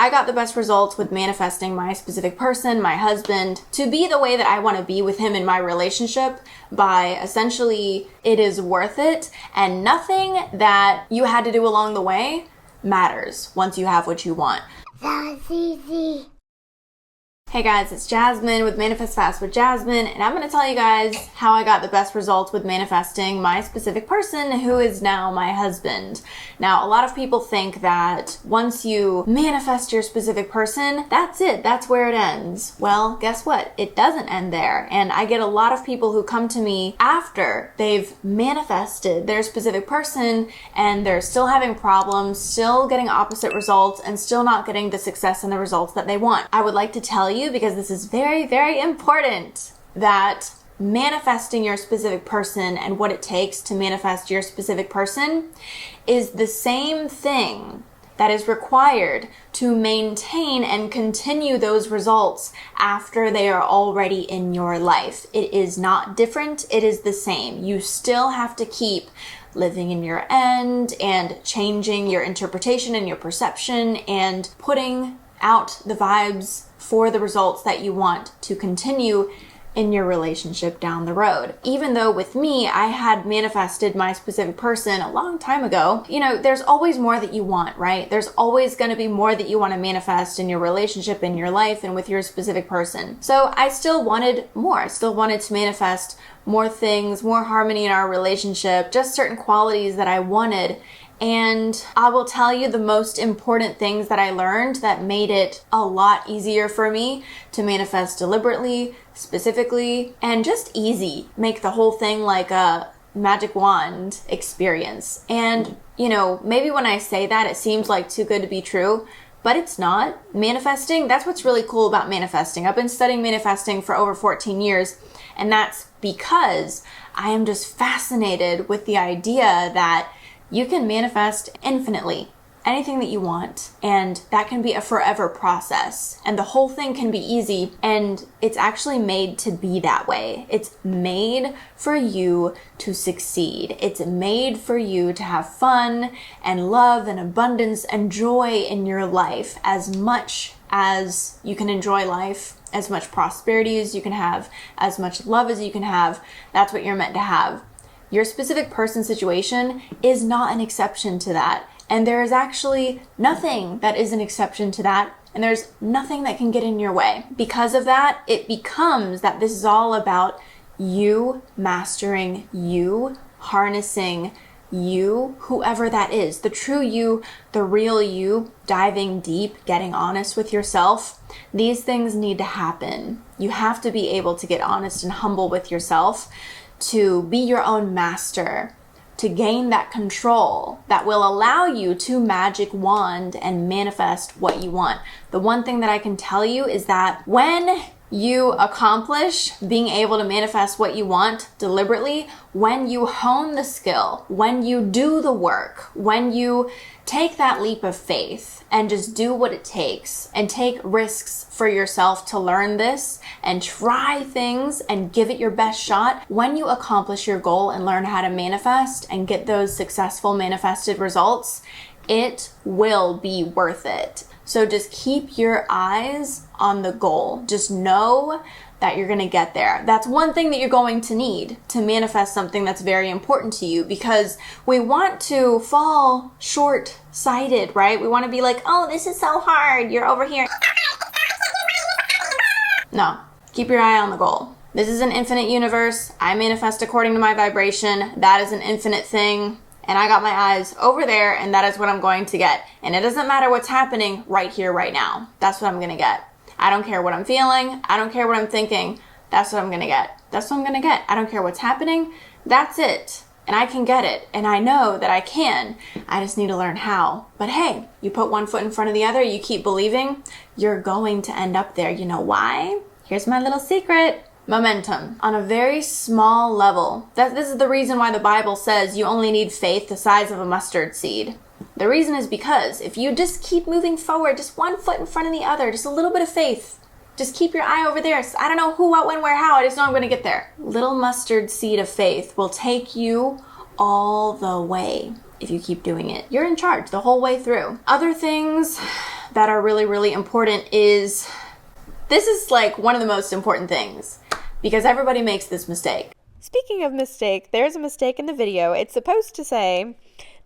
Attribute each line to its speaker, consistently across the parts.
Speaker 1: I got the best results with manifesting my specific person, my husband, to be the way that I want to be with him in my relationship by essentially, it is worth it, and nothing that you had to do along the way matters once you have what you want.
Speaker 2: That's easy.
Speaker 1: Hey guys, it's Jasmine with Manifest Fast with Jasmine, and I'm going to tell you guys how I got the best results with manifesting my specific person who is now my husband. Now, a lot of people think that once you manifest your specific person, that's it, that's where it ends. Well, guess what? It doesn't end there, and I get a lot of people who come to me after they've manifested their specific person and they're still having problems, still getting opposite results, and still not getting the success and the results that they want. I would like to tell you, because this is very, very important, that manifesting your specific person and what it takes to manifest your specific person is the same thing that is required to maintain and continue those results after they are already in your life. It is not different, it is the same. You still have to keep living in your end and changing your interpretation and your perception and putting out the vibes for the results that you want to continue in your relationship down the road. Even though with me, I had manifested my specific person a long time ago, there's always more that you want, right? There's always going to be more that you want to manifest in your relationship, in your life, and with your specific person. So I still wanted more. I still wanted to manifest more things, more harmony in our relationship, just certain qualities that I wanted. And I will tell you the most important things that I learned that made it a lot easier for me to manifest deliberately, specifically, and just easy. Make the whole thing like a magic wand experience. And, maybe when I say that, it seems like too good to be true, but it's not. Manifesting, that's what's really cool about manifesting. I've been studying manifesting for over 14 years, and that's because I am just fascinated with the idea that you can manifest infinitely anything that you want, and that can be a forever process, and the whole thing can be easy, and it's actually made to be that way. It's made for you to succeed. It's made for you to have fun and love and abundance and joy in your life as much as you can enjoy life, as much prosperity as you can have, as much love as you can have. That's what you're meant to have. Your specific person situation is not an exception to that. And there is actually nothing that is an exception to that. And there's nothing that can get in your way. Because of that, it becomes that this is all about you mastering you, harnessing you, whoever that is, the true you, the real you, diving deep, getting honest with yourself. These things need to happen. You have to be able to get honest and humble with yourself, to be your own master, to gain that control that will allow you to magic wand and manifest what you want. The one thing that I can tell you is that when you accomplish being able to manifest what you want deliberately, when you hone the skill, when you do the work, when you take that leap of faith and just do what it takes and take risks for yourself to learn this and try things and give it your best shot, when you accomplish your goal and learn how to manifest and get those successful manifested results, it will be worth it. So just keep your eyes on the goal. Just know that you're going to get there. That's one thing that you're going to need to manifest something that's very important to you, because we want to fall short-sighted, right? We want to be like, oh, this is so hard. You're over here. No, keep your eye on the goal. This is an infinite universe. I manifest according to my vibration. That is an infinite thing. And I got my eyes over there, and that is what I'm going to get. And it doesn't matter what's happening right here, right now. That's what I'm going to get. I don't care what I'm feeling. I don't care what I'm thinking. That's what I'm going to get. That's what I'm going to get. I don't care what's happening. That's it. And I can get it. And I know that I can. I just need to learn how. But hey, you put one foot in front of the other, you keep believing, you're going to end up there. You know why? Here's my little secret. Momentum on a very small level. This is the reason why the Bible says you only need faith the size of a mustard seed. The reason is because if you just keep moving forward, just one foot in front of the other, just a little bit of faith, just keep your eye over there. I don't know who, what, when, where, how. I just know I'm going to get there. Little mustard seed of faith will take you all the way if you keep doing it. You're in charge the whole way through. Other things that are really, really important is, this is like one of the most important things because everybody makes this mistake.
Speaker 3: Speaking of mistake, there's a mistake in the video. It's supposed to say,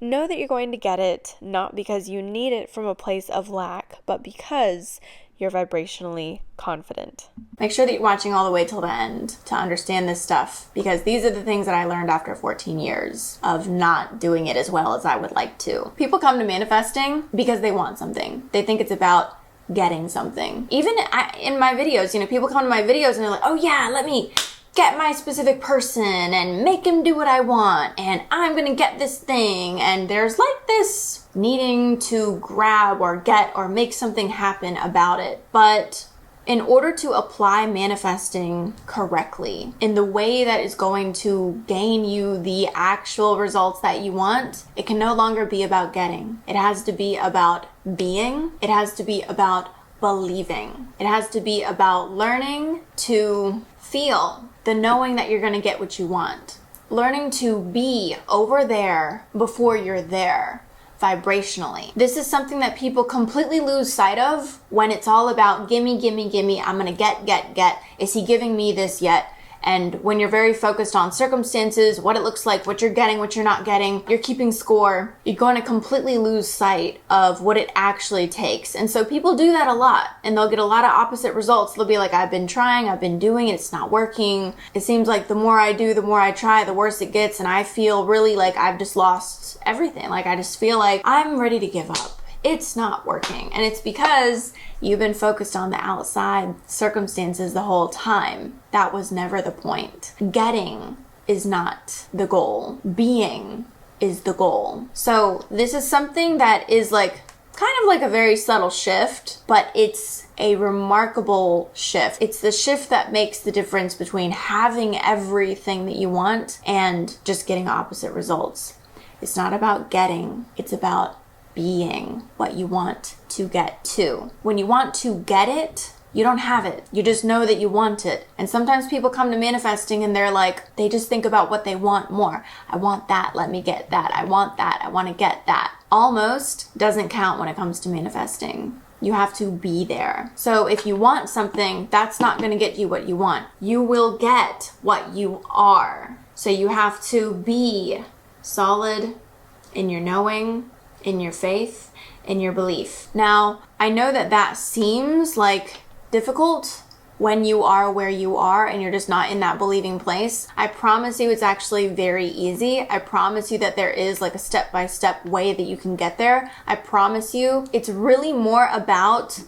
Speaker 3: know that you're going to get it, not because you need it from a place of lack, but because you're vibrationally confident.
Speaker 1: Make sure that you're watching all the way till the end to understand this stuff, because these are the things that I learned after 14 years of not doing it as well as I would like to. People come to manifesting because they want something. They think it's about getting something. Even in my videos, people come to my videos and they're like, oh yeah, let me get my specific person and make him do what I want, and I'm gonna get this thing. And there's like this needing to grab or get or make something happen about it. But in order to apply manifesting correctly in the way that is going to gain you the actual results that you want, it can no longer be about getting. It has to be about being. It has to be about believing. It has to be about learning to feel the knowing that you're going to get what you want. Learning to be over there before you're there vibrationally. This is something that people completely lose sight of when it's all about gimme, gimme, gimme. I'm going to get. Is he giving me this yet? And when you're very focused on circumstances, what it looks like, what you're getting, what you're not getting, you're keeping score, you're going to completely lose sight of what it actually takes. And so people do that a lot, and they'll get a lot of opposite results. They'll be like, I've been trying, I've been doing it, it's not working. It seems like the more I do, the more I try, the worse it gets. And I feel really like I've just lost everything. Like I just feel like I'm ready to give up. It's not working. And it's because you've been focused on the outside circumstances the whole time. That was never the point. Getting is not the goal. Being is the goal. So this is something that is like kind of like a very subtle shift, but it's a remarkable shift. It's the shift that makes the difference between having everything that you want and just getting opposite results. It's not about getting, it's about being what you want to get to. When you want to get it, you don't have it. You just know that you want it. And sometimes people come to manifesting and they're like, they just think about what they want more. I want that, let me get that. I want that, I want to get that. Almost doesn't count when it comes to manifesting. You have to be there. So if you want something, that's not going to get you what you want. You will get what you are. So you have to be solid in your knowing, in your faith, in your belief. Now, I know that that seems like difficult when you are where you are and you're just not in that believing place. I promise you it's actually very easy. I promise you that there is like a step-by-step way that you can get there. I promise you it's really more about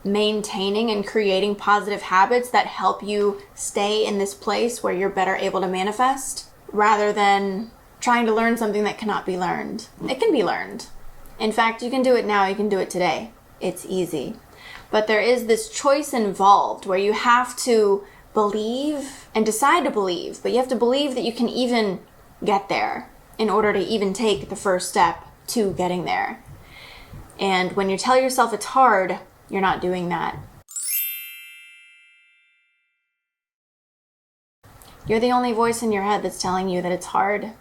Speaker 1: maintaining and creating positive habits that help you stay in this place where you're better able to manifest, rather than trying to learn something that cannot be learned. It can be learned. In fact, you can do it now, you can do it today. It's easy. But there is this choice involved where you have to believe and decide to believe, but you have to believe that you can even get there in order to even take the first step to getting there. And when you tell yourself it's hard, you're not doing that. You're the only voice in your head that's telling you that it's hard.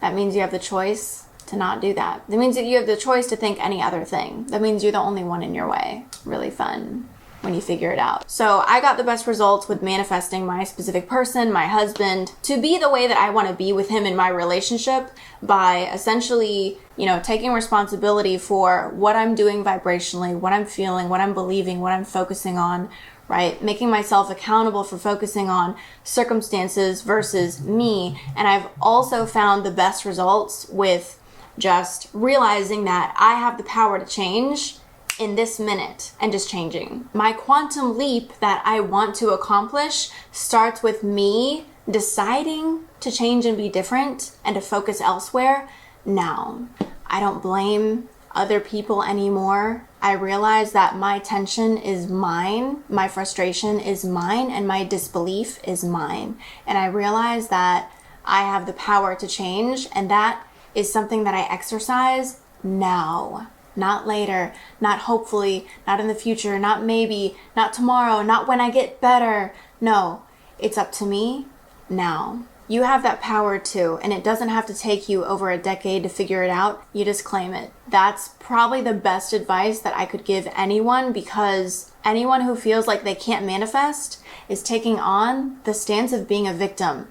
Speaker 1: That means you have the choice to not do that. That means that you have the choice to think any other thing. That means you're the only one in your way. Really fun when you figure it out. So I got the best results with manifesting my specific person, my husband, to be the way that I want to be with him in my relationship by essentially, taking responsibility for what I'm doing vibrationally, what I'm feeling, what I'm believing, what I'm focusing on, right? Making myself accountable for focusing on circumstances versus me. And I've also found the best results with just realizing that I have the power to change in this minute and just changing. My quantum leap that I want to accomplish starts with me deciding to change and be different and to focus elsewhere now. I don't blame other people anymore. I realize that my tension is mine, my frustration is mine, and my disbelief is mine. And I realize that I have the power to change, and that is something that I exercise now, not later, not hopefully, not in the future, not maybe, not tomorrow, not when I get better. No, it's up to me now. You have that power too, and it doesn't have to take you over a decade to figure it out. You just claim it. That's probably the best advice that I could give anyone, because anyone who feels like they can't manifest is taking on the stance of being a victim.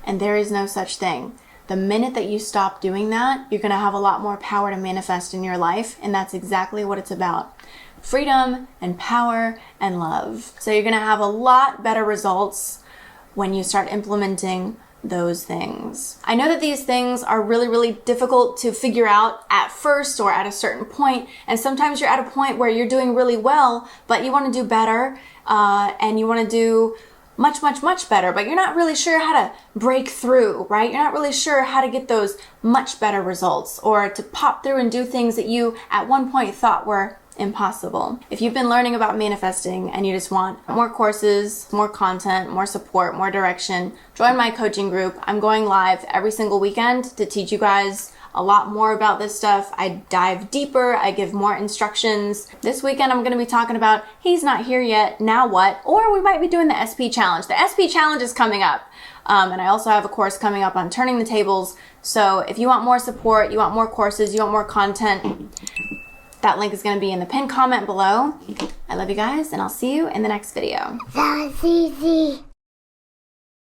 Speaker 1: And there is no such thing. The minute that you stop doing that, you're going to have a lot more power to manifest in your life, and that's exactly what it's about. Freedom and power and love. So you're going to have a lot better results when you start implementing those things. I know that these things are really, really difficult to figure out at first or at a certain point. And sometimes you're at a point where you're doing really well, but you want to do better, and you want to do much, much, much better, but you're not really sure how to break through, right? You're not really sure how to get those much better results, or to pop through and do things that you at one point thought were impossible. If you've been learning about manifesting and you just want more courses, more content, more support, more direction, join my coaching group. I'm going live every single weekend to teach you guys a lot more about this stuff. I dive deeper, I give more instructions. This weekend I'm going to be talking about he's not here yet, now what? Or we might be doing the SP challenge. The SP challenge is coming up. And I also have a course coming up on turning the tables. So if you want more support, you want more courses, you want more content, that link is going to be in the pinned comment below. I love you guys, and I'll see you in the next video.
Speaker 2: That's easy.